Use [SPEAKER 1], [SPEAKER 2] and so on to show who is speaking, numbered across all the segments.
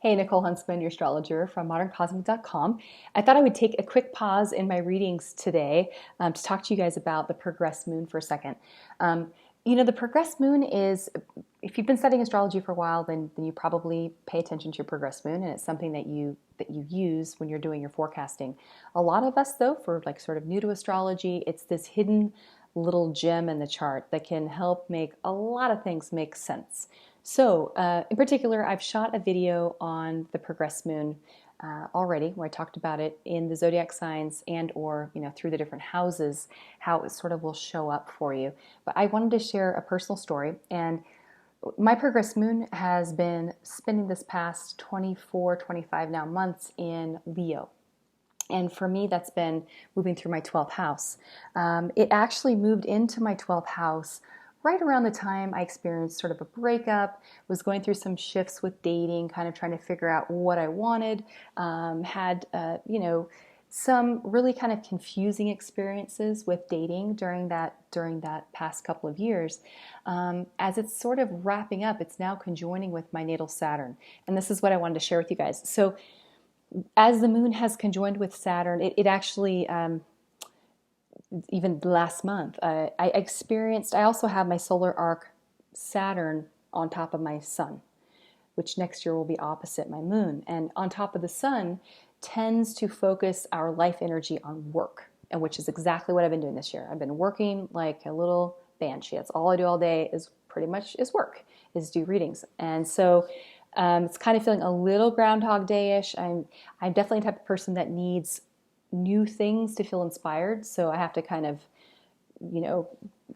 [SPEAKER 1] Hey, Nichole Huntsman, your astrologer from moderncosmic.com. I thought I would take a quick pause in my readings today to talk to you guys about the progressed moon for a second. The progressed moon is, if you've been studying astrology for a while, then you probably pay attention to your progressed moon, and it's something that you use when you're doing your forecasting. A lot of us, though, for like sort of new to astrology, it's this hidden little gem in the chart that can help make a lot of things make sense. So, in particular, I've shot a video on the progressed moon already, where I talked about it in the zodiac signs and or through the different houses, how it sort of will show up for you. But I wanted to share a personal story, and my progressed moon has been spending this past 24, 25 now months in Leo. And for me, that's been moving through my 12th house. It actually moved into my 12th house right around the time I experienced sort of a breakup, was going through some shifts with dating, kind of trying to figure out what I wanted, had, some really kind of confusing experiences with dating during that past couple of years. As it's sort of wrapping up, it's now conjoining with my natal Saturn. And this is what I wanted to share with you guys. So as the moon has conjoined with Saturn, it actually... even last month, I also have my solar arc Saturn on top of my sun, which next year will be opposite my moon. And on top of the sun tends to focus our life energy on work, and which is exactly what I've been doing this year. I've been working like a little banshee. That's all I do all day is pretty much is work, is do readings. And so it's kind of feeling a little Groundhog Day-ish. I'm definitely the type of person that needs new things to feel inspired, so I have to kind of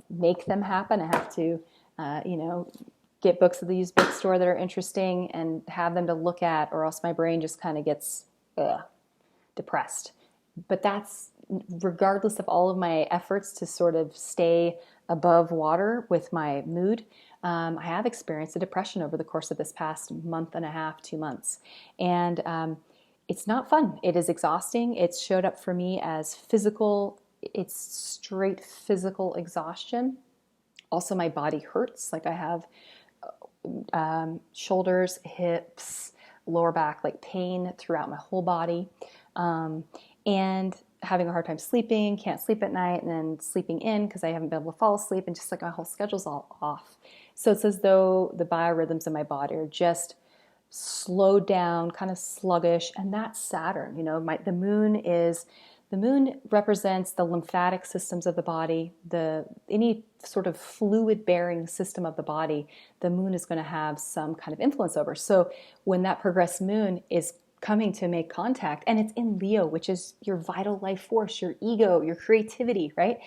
[SPEAKER 1] make them happen. I have to get books at the used bookstore that are interesting and have them to look at, or else my brain just kind of gets depressed. But that's regardless of all of my efforts to sort of stay above water with my mood. I have experienced a depression over the course of this past month and a half, 2 months, and it's not fun. It is exhausting. It's showed up for me as physical. It's straight physical exhaustion. Also, my body hurts. Like I have shoulders, hips, lower back, like pain throughout my whole body. And having a hard time sleeping, can't sleep at night, and then sleeping in because I haven't been able to fall asleep, and just like my whole schedule's all off. So it's as though the biorhythms in my body are just slowed down, kind of sluggish, and that's Saturn. The moon represents the lymphatic systems of the body, any sort of fluid-bearing system of the body. The moon is going to have some kind of influence over. So when that progressed moon is coming to make contact, and it's in Leo, which is your vital life force, your ego, your creativity, right?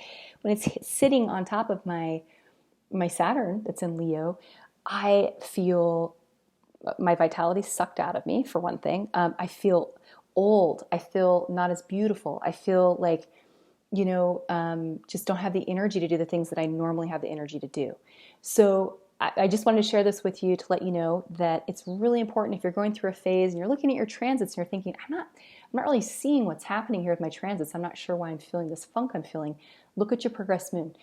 [SPEAKER 1] When it's sitting on top of my Saturn that's in Leo, I feel my vitality sucked out of me, for one thing. I feel old. I feel not as beautiful. I feel like, just don't have the energy to do the things that I normally have the energy to do. So I just wanted to share this with you to let you know that it's really important if you're going through a phase and you're looking at your transits and you're thinking, I'm not really seeing what's happening here with my transits. I'm not sure why I'm feeling this funk I'm feeling. Look at your progressed moon.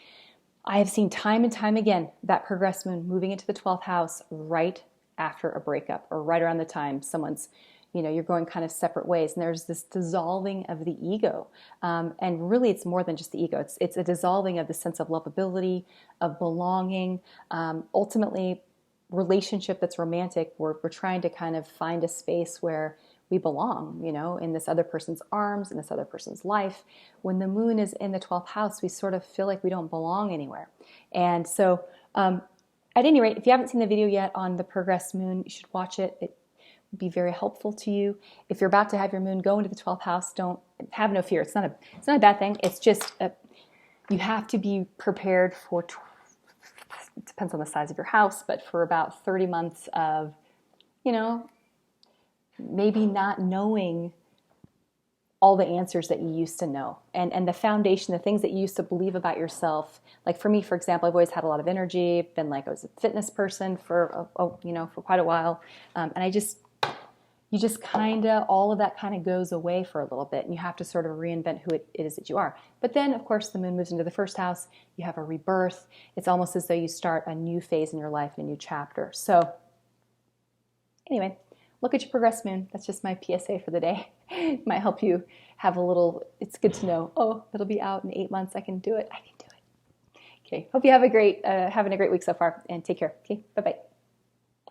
[SPEAKER 1] I have seen time and time again that progressed moon moving into the 12th house right after a breakup, or right around the time someone's, you're going kind of separate ways, and there's this dissolving of the ego. And really it's more than just the ego. It's a dissolving of the sense of lovability, of belonging. Ultimately, relationship that's romantic, we're trying to kind of find a space where we belong, in this other person's arms, in this other person's life. When the moon is in the 12th house, we sort of feel like we don't belong anywhere. And so, at any rate, if you haven't seen the video yet on the progressed moon, you should watch it. It would be very helpful to you. If you're about to have your moon go into the 12th house, don't have no fear. It's not a bad thing. It's just you have to be prepared for. It depends on the size of your house, but for about 30 months of, maybe not knowing all the answers that you used to know, and the foundation, the things that you used to believe about yourself. Like for me, for example, I've always had a lot of energy, been like I was a fitness person for quite a while, and you just kind of, all of that kind of goes away for a little bit, and you have to sort of reinvent who it is that you are. But then, of course, the moon moves into the first house, you have a rebirth. It's almost as though you start a new phase in your life, a new chapter. So anyway, look at your progress moon. That's just my PSA for the day. It might help you have a little, it's good to know, oh, it'll be out in 8 months. I can do it. Okay. Hope you have having a great week so far, and take care. Okay. Bye-bye.